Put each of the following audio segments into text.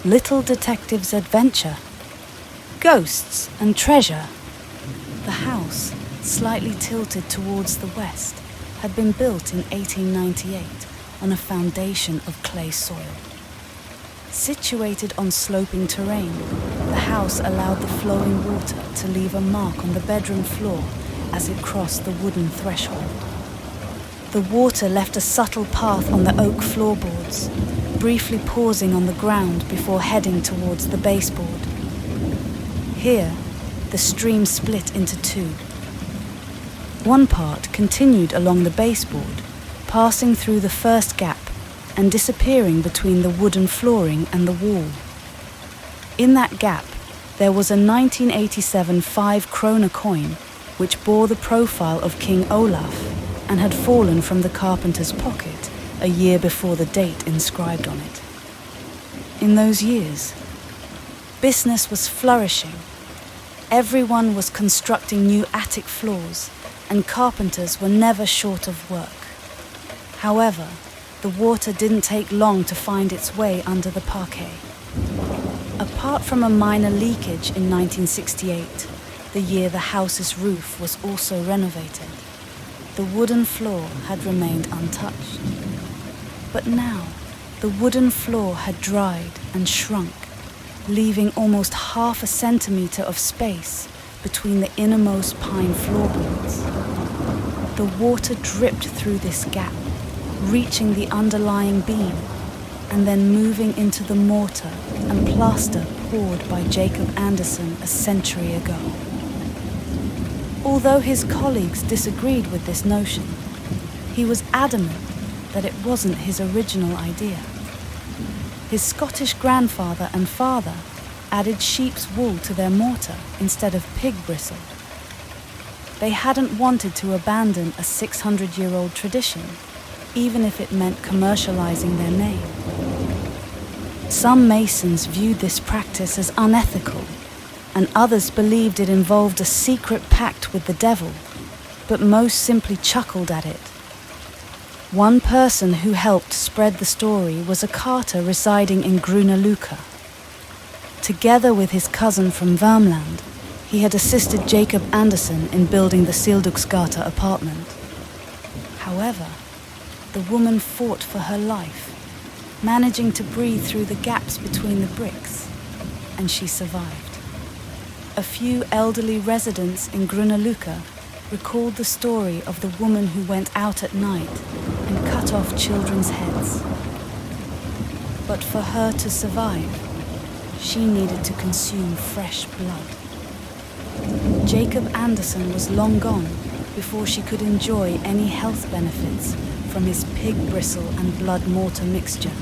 little detective's adventure. Ghosts and treasure. The house, slightly tilted towards the west, had been built in 1898 on a foundation of clay soil. Situated on sloping terrain, the house allowed the flowing water to leave a mark on the bedroom floor as it crossed the wooden threshold. The water left a subtle path on the oak floorboards, briefly pausing on the ground before heading towards the baseboard. Here, the stream split into two. One part continued along the baseboard, passing through the first gap and disappearing between the wooden flooring and the wall. In that gap, there was a 1987 5-krona coin which bore the profile of King Olaf and had fallen from the carpenter's pocket a year before the date inscribed on it. In those years, business was flourishing. Everyone was constructing new attic floors, and carpenters were never short of work. However, the water didn't take long to find its way under the parquet. Apart from a minor leakage in 1968, the year the house's roof was also renovated, the wooden floor had remained untouched. But now, the wooden floor had dried and shrunk, leaving almost half a centimeter of space between the innermost pine floorboards. The water dripped through this gap, reaching the underlying beam, and then moving into the mortar and plaster poured by Jacob Anderson a century ago. Although his colleagues disagreed with this notion, he was adamant that it wasn't his original idea. His Scottish grandfather and father added sheep's wool to their mortar instead of pig bristle. They hadn't wanted to abandon a 600-year-old tradition, even if it meant commercializing their name. Some masons viewed this practice as unethical, and others believed it involved a secret pact with the devil, but most simply chuckled at it. One person who helped spread the story was a carter residing in Grüneluca. Together with his cousin from Värmland, he had assisted Jacob Anderson in building the Silduksgata apartment. However, the woman fought for her life, managing to breathe through the gaps between the bricks, and she survived. A few elderly residents in Grüneluca recalled the story of the woman who went out at night and cut off children's heads. But for her to survive, she needed to consume fresh blood. Jacob Anderson was long gone before she could enjoy any health benefits from his pig bristle and blood mortar mixture.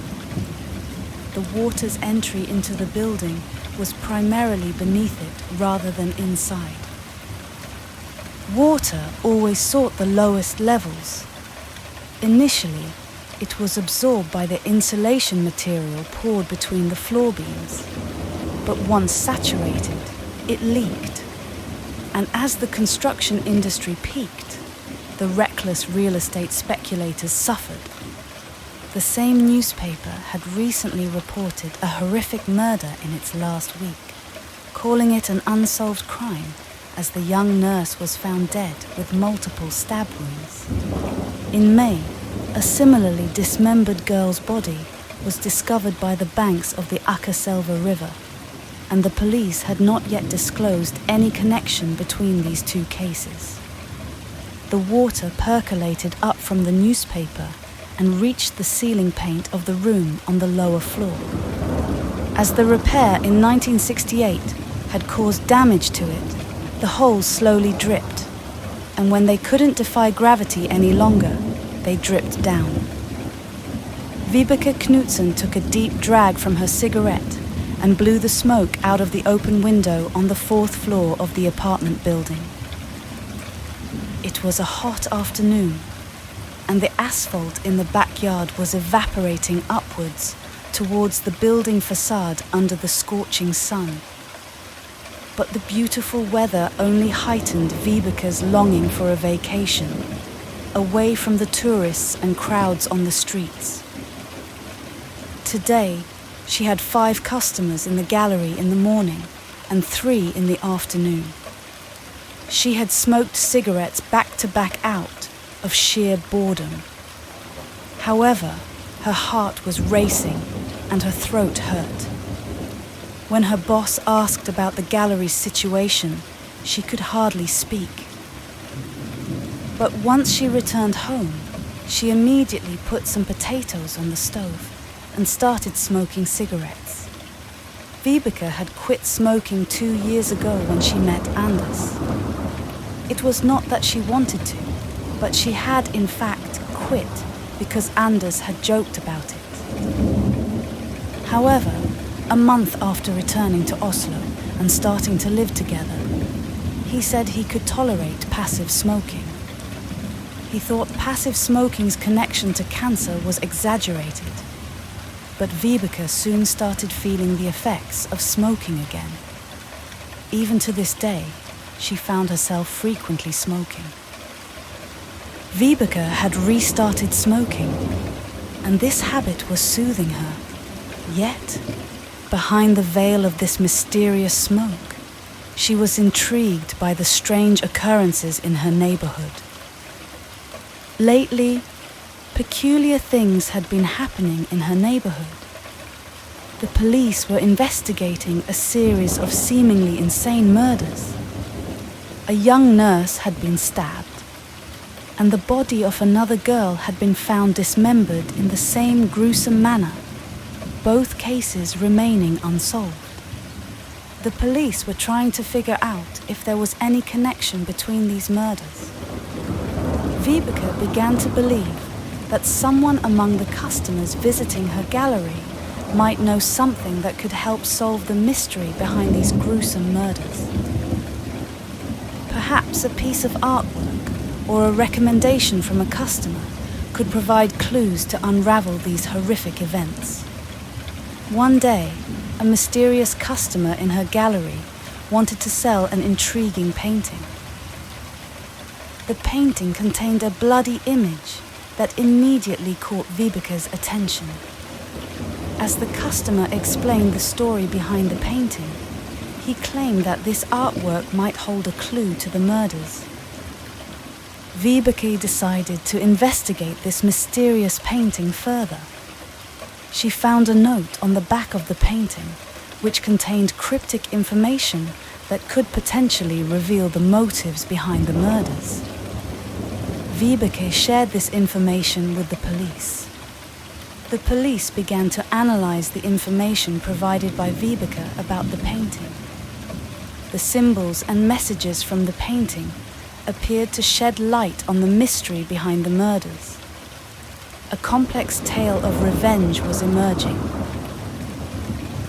The water's entry into the building was primarily beneath it rather than inside. Water always sought the lowest levels. Initially, it was absorbed by the insulation material poured between the floor beams. But once saturated, it leaked. And as the construction industry peaked, the reckless real estate speculators suffered. The same newspaper had recently reported a horrific murder in its last week, calling it an unsolved crime as the young nurse was found dead with multiple stab wounds. In May, a similarly dismembered girl's body was discovered by the banks of the Akaselva River, and the police had not yet disclosed any connection between these two cases. The water percolated up from the newspaper and reached the ceiling paint of the room on the lower floor. As the repair in 1968 had caused damage to it, the holes slowly dripped, and when they couldn't defy gravity any longer, they dripped down. Vibeke Knudsen took a deep drag from her cigarette and blew the smoke out of the open window on the 4th floor of the apartment building. It was a hot afternoon, and the asphalt in the backyard was evaporating upwards towards the building facade under the scorching sun. But the beautiful weather only heightened Vibeke's longing for a vacation, away from the tourists and crowds on the streets. Today, She had 5 customers in the gallery in the morning and 3 in the afternoon. She had smoked cigarettes back to back out of sheer boredom. However, her heart was racing and her throat hurt. When her boss asked about the gallery's situation, she could hardly speak. But once she returned home, she immediately put some potatoes on the stove and started smoking cigarettes. Vibeke had quit smoking 2 years ago when she met Anders. It was not that she wanted to, but she had in fact quit because Anders had joked about it. However, a month after returning to Oslo and starting to live together, he said he could tolerate passive smoking. He thought passive smoking's connection to cancer was exaggerated, but Vibeke soon started feeling the effects of smoking again. Even to this day, she found herself frequently smoking. Vibeke had restarted smoking, and this habit was soothing her. Yet, behind the veil of this mysterious smoke, she was intrigued by the strange occurrences in her neighborhood. Lately, peculiar things had been happening in her neighborhood. The police were investigating a series of seemingly insane murders. A young nurse had been stabbed, and the body of another girl had been found dismembered in the same gruesome manner, both cases remaining unsolved. The police were trying to figure out if there was any connection between these murders. Vibeke began to believe that someone among the customers visiting her gallery might know something that could help solve the mystery behind these gruesome murders. Perhaps a piece of artwork or a recommendation from a customer could provide clues to unravel these horrific events. One day, a mysterious customer in her gallery wanted to sell an intriguing painting. The painting contained a bloody image that immediately caught Vibeke's attention. As the customer explained the story behind the painting, he claimed that this artwork might hold a clue to the murders. Vibeke decided to investigate this mysterious painting further. She found a note on the back of the painting, which contained cryptic information that could potentially reveal the motives behind the murders. Vibeke shared this information with the police. The police began to analyze the information provided by Vibeke about the painting. The symbols and messages from the painting appeared to shed light on the mystery behind the murders. A complex tale of revenge was emerging.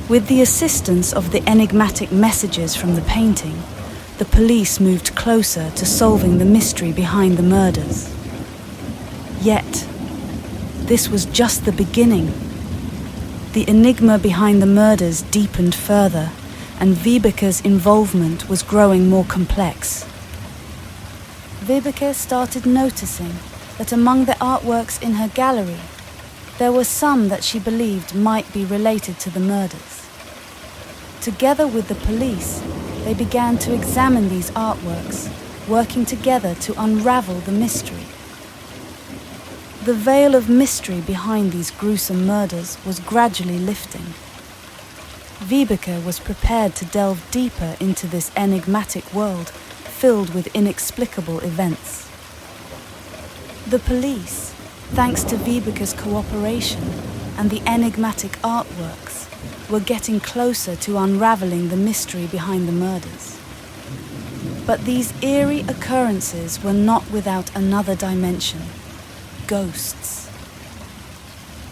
With the assistance of the enigmatic messages from the painting, the police moved closer to solving the mystery behind the murders. Yet, this was just the beginning. The enigma behind the murders deepened further, and Vibeke's involvement was growing more complex. Vibeke started noticing that among the artworks in her gallery, there were some that she believed might be related to the murders. Together with the police, they began to examine these artworks, working together to unravel the mystery. The veil of mystery behind these gruesome murders was gradually lifting. Vibeke was prepared to delve deeper into this enigmatic world filled with inexplicable events. The police, thanks to Vibeke's cooperation and the enigmatic artworks, were getting closer to unraveling the mystery behind the murders. But these eerie occurrences were not without another dimension: ghosts.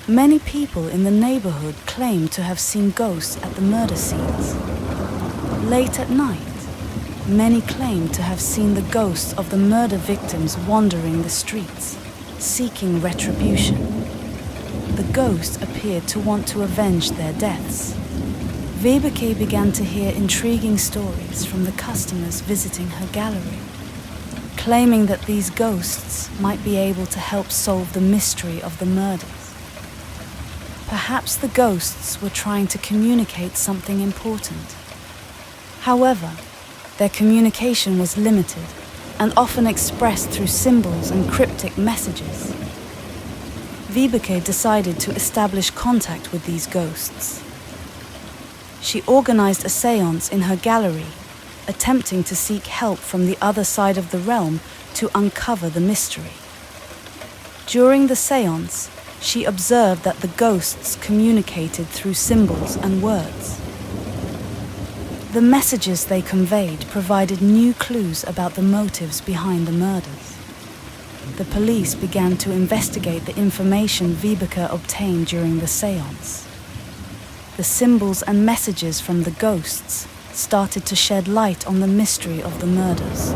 Many people in the neighborhood claimed to have seen ghosts at the murder scenes. Late at night, many claimed to have seen the ghosts of the murder victims wandering the streets, seeking retribution. The ghosts appeared to want to avenge their deaths. Vibeke began to hear intriguing stories from the customers visiting her gallery, claiming that these ghosts might be able to help solve the mystery of the murders. Perhaps the ghosts were trying to communicate something important. However, their communication was limited and often expressed through symbols and cryptic messages. Vibeke decided to establish contact with these ghosts. She organized a séance in her gallery, attempting to seek help from the other side of the realm to uncover the mystery. During the séance, she observed that the ghosts communicated through symbols and words. The messages they conveyed provided new clues about the motives behind the murders. The police began to investigate the information Vibeke obtained during the séance. The symbols and messages from the ghosts started to shed light on the mystery of the murders.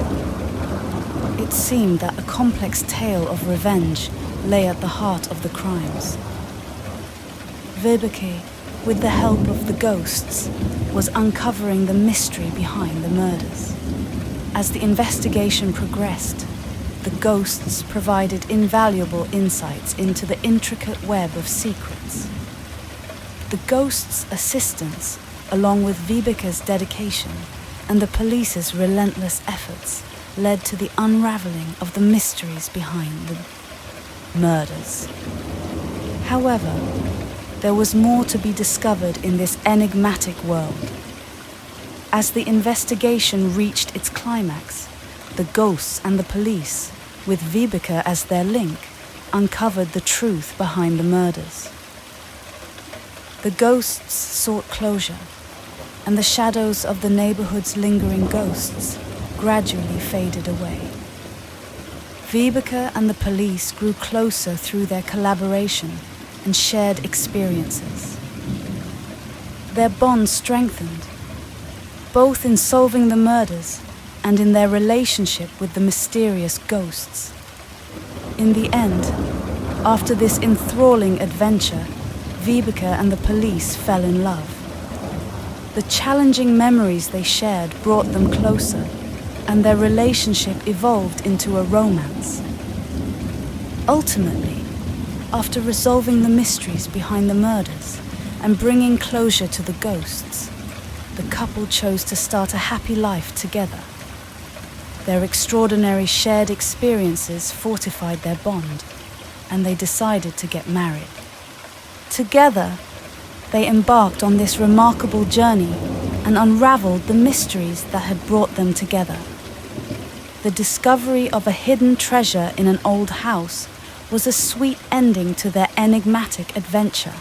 It seemed that a complex tale of revenge lay at the heart of the crimes. Vibeke, with the help of the ghosts, was uncovering the mystery behind the murders. As the investigation progressed, the ghosts provided invaluable insights into the intricate web of secrets. The ghosts' assistance, along with Vibeke's dedication and the police's relentless efforts, led to the unraveling of the mysteries behind the murders. However, there was more to be discovered in this enigmatic world. As the investigation reached its climax, the ghosts and the police, with Vibeke as their link, uncovered the truth behind the murders. The ghosts sought closure, and the shadows of the neighborhood's lingering ghosts gradually faded away. Vibeke and the police grew closer through their collaboration and shared experiences. Their bond strengthened, both in solving the murders and in their relationship with the mysterious ghosts. In the end, after this enthralling adventure, Vibeke and the police fell in love. The challenging memories they shared brought them closer, and their relationship evolved into a romance. Ultimately, after resolving the mysteries behind the murders and bringing closure to the ghosts, the couple chose to start a happy life together. Their extraordinary shared experiences fortified their bond, and they decided to get married. Together, they embarked on this remarkable journey and unraveled the mysteries that had brought them together. The discovery of a hidden treasure in an old house was a sweet ending to their enigmatic adventure.